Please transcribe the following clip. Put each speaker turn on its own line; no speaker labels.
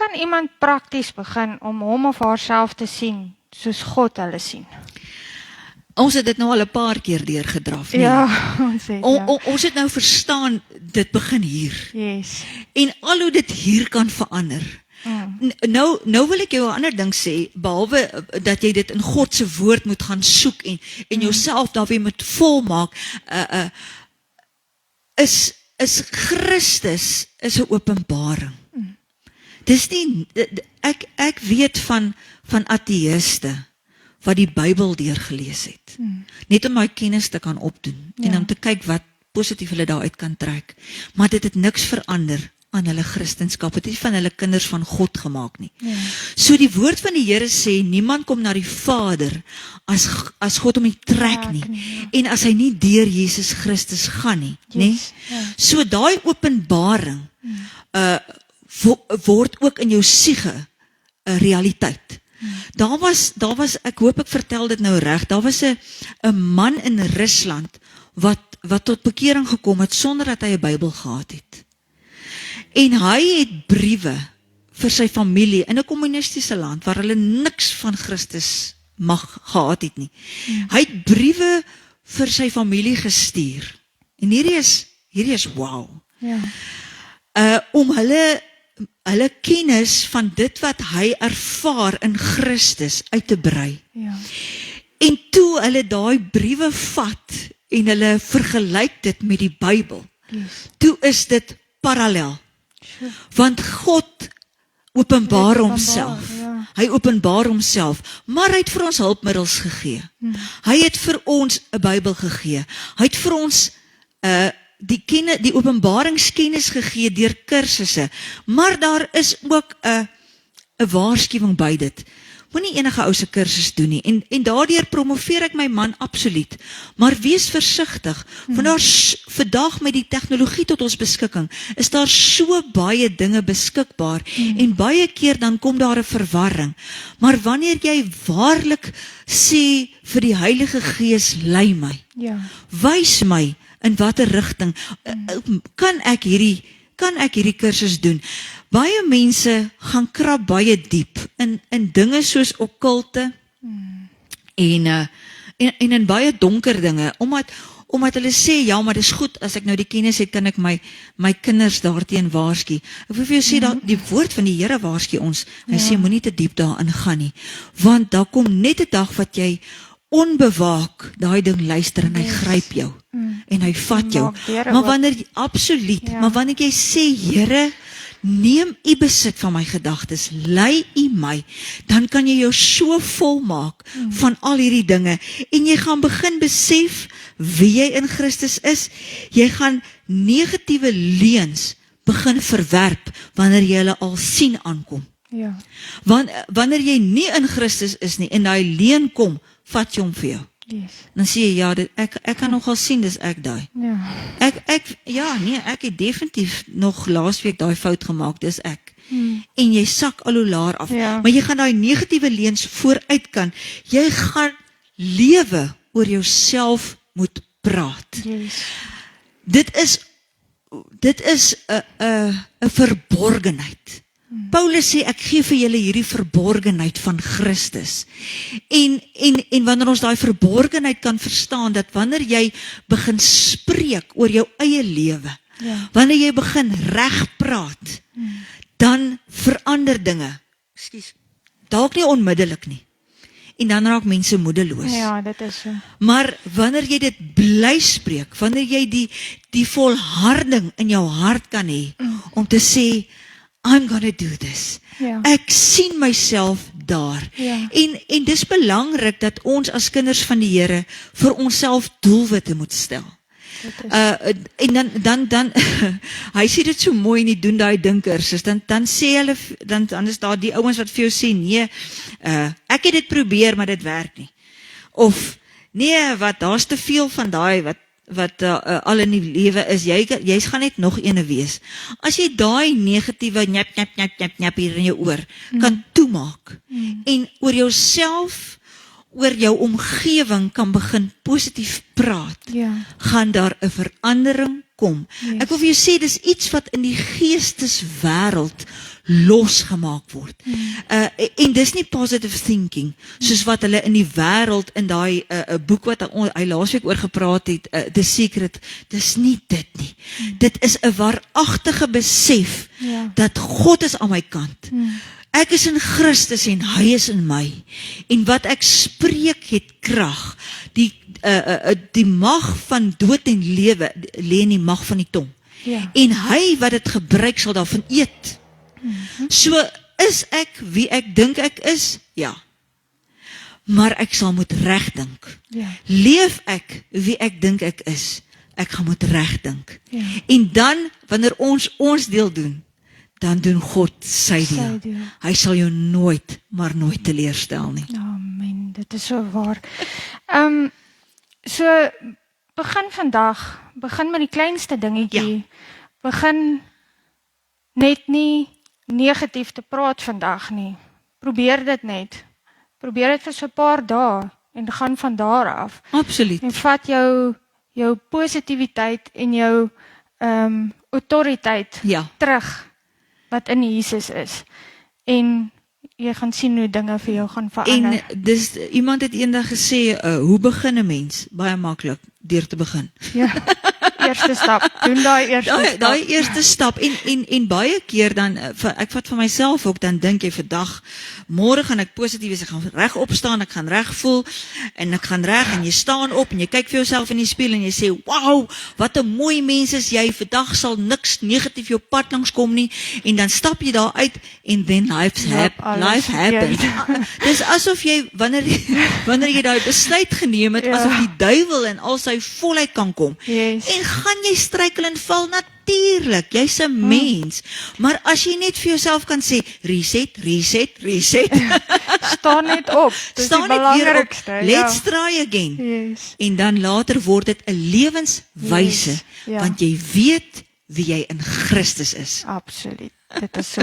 kan iemand prakties begin om hom of haarself te sien, soos God hulle sien?
Ons het dit nou al 'n paar keer deurgedraf, nie?
Ja, ons het, ja.
Ons het nou verstaan, dit begin hier.
Yes.
En al hoe dit hier kan verander. Nou wil ek jou 'n ander ding sê, behalwe dat jy dit in God se woord moet gaan soek en jouself daarmee moet volmaak, is Christus is 'n openbaring. Dis nie, ek weet van ateïste wat die Bybel deurgelees het. Net om my kennis te kan opdoen en om te kyk wat positief hulle daaruit kan trek. Maar dit het niks verander aan hulle Christenskap. Het nie van hulle kinders van God gemaak nie. So die woord van die Here sê, niemand kom na die Vader as God hom nie trek nie. En as hy nie deur Jesus Christus gaan nie.
Yes.
So daai openbaring word ook in jou siege 'n realiteit. Daar was, ek hoop ek vertel dit nou reg, daar was 'n man in Rusland wat tot bekering gekom het sonder dat hy 'n Bybel gehad het. En hy het briewe vir sy familie in 'n kommunistiese land waar hulle niks van Christus mag gehad het nie. Hy het briewe vir sy familie gestuur. En hierdie is wow. Om hulle kennis van dit wat hy ervaar in Christus uit te brei. En toe hulle daai briewe vat en hulle vergelyk dit met die Bybel, toe is dit parallel. Want God openbaar homself. Hy openbaar homself, maar hy het vir ons hulpmiddels gegee. Hy het vir ons 'n Bybel gegee. Hy het vir ons die openbaringskennis gegee deur kursusse. Maar daar is ook 'n waarskuwing by dit. Moenie enige ou se kursus doen nie. En daardeur promoveer ek my man absoluut. Maar wees versigtig. Want vandag met die tegnologie tot ons beskikking, is daar so baie dinge beskikbaar. En baie keer dan kom daar 'n verwarring. Maar wanneer jy waarlik sê vir die Heilige Gees, lei my. Wys my in watter rigting kan ek hierdie kursus doen. Baie mense gaan krap baie diep in dinge soos okkulte en in baie donker dinge, omdat hulle sê, ja, maar dis goed, as ek nou die kennis het, kan ek my kinders daarteen waarsku. Ek wil vir jou sê, dat die woord van die Here waarsku ons, hy sê, moenie te diep daarin gaan nie, want daar kom net 'n dag wat jy onbewaak daai ding luister en hy gryp jou en hy vat jou. Maar wanneer jy sê, Here, neem u besit van my gedagtes, lei u my, dan kan jy jou so volmaak van al hierdie dinge en jy gaan begin besef wie jy in Christus is. Jy gaan negatiewe leuns begin verwerp wanneer jy hulle al sien aankom. Wanneer jy nie in Christus is nie en daai leuen kom, vat jy hom vir jou. Dan sê jy, ja, ek kan nogal sien, dis ek daai. Ek het definitief nog laasweek daai fout gemaak, dis ek. En jy sak al hoe laer af. Maar jy gaan daai negatiewe leuns vooruit kan. Jy gaan lewe oor jouself moet praat. Dit is 'n verborgenheid. Paulus sê, ek gee vir julle hierdie verborgenheid van Christus. En wanneer ons daai verborgenheid kan verstaan, dat wanneer jy begin spreek oor jou eie lewe, wanneer jy begin reg praat, dan verander dinge. Dalk nie onmiddellik nie. En dan raak mense moedeloos.
Dit is so.
Maar wanneer jy dit bly spreek, wanneer jy die volharding in jou hart kan hê, om te sê, I'm gonna do this. Ek sien myself daar. En dis belangrik dat ons as kinders van die Here vir onsself doelwitte moet stel. En dan hy sê dit so mooi nie, doen daai dinkersus, dan sê hulle, dan is daar die ouens wat vir jou sê, nee, ek het dit probeer, maar dit werk nie. Of, nee, daar's te veel van daai, wat al in die lewe is, jy gaan net nog ene wees. As jy daai negatiewe njap hier in jou oor kan toemaak en oor jouself, oor jou omgewing kan begin positief praat, gaan daar 'n verandering kom.
Yes.
Ek wil vir jou sê, dis iets wat in die geesteswêreld losgemaak word. En dis nie positive thinking, soos wat hulle in die wêreld, in daai boek wat hy laasweek oor gepraat het, The Secret, dis nie dit nie. Dit is 'n waaragtige besef,
Ja.
dat God is aan my kant. Ek is in Christus en hy is in my. En wat ek spreek het krag. Die mag van dood en lewe lê in die mag van die tong.
Ja.
En hy wat dit gebruik sal daarvan eet. So is ek wie ek dink ek is? Ja. Maar ek sal moet reg dink.
Ja.
Leef ek wie ek dink ek is? Ek gaan moet reg dink.
Ja.
En dan, wanneer ons deel doen, dan doen God sy deel.
deel.
Hy sal jou nooit, maar nooit teleurstel nie.
Amen, dit is so waar. So, begin met die kleinste dingetjie. Begin net nie negatief te praat vandag nie. Probeer dit net. Probeer dit vir so 'n paar dae en gaan van daar af.
Absoluut.
En vat jou positiwiteit en jou autoriteit
Ja.
terug wat in Jesus is. En jy gaan sien hoe dinge vir jou gaan verander.
En dis, iemand het eendag gesê, hoe begin 'n mens? Baie maklik, deur te begin.
Ja. Eerste stap. Doen daai eerste stap.
Daai eerste stap en baie keer dan ek vat vir myself ook, dan dink jy vandag, môre gaan ek positief wees, ek gaan reg opstaan, ek gaan reg voel en ek gaan reg en jy staan op en jy kyk vir jouself in die spieël en jy sê, "Wow, wat 'n mooi mens is jy. Vandag sal niks negatief jou pad langs kom nie." En dan stap jy daar uit en then life happens. Dis asof jy wanneer jy daai besluit geneem het, asof die duiwel in al sy volheid kan kom.
Yes.
En gaan jy struikel en val? Natuurlik, jy's 'n mens. Maar as jy net vir jouself kan sê, reset.
Staan net op. Dis
Staan
die
net weer op.
belangrikste.
Let's try again.
Yes.
En dan later word dit 'n lewenswyse,
Yes, ja.
want jy weet wie jy in Christus is.
Absoluut. Dit is so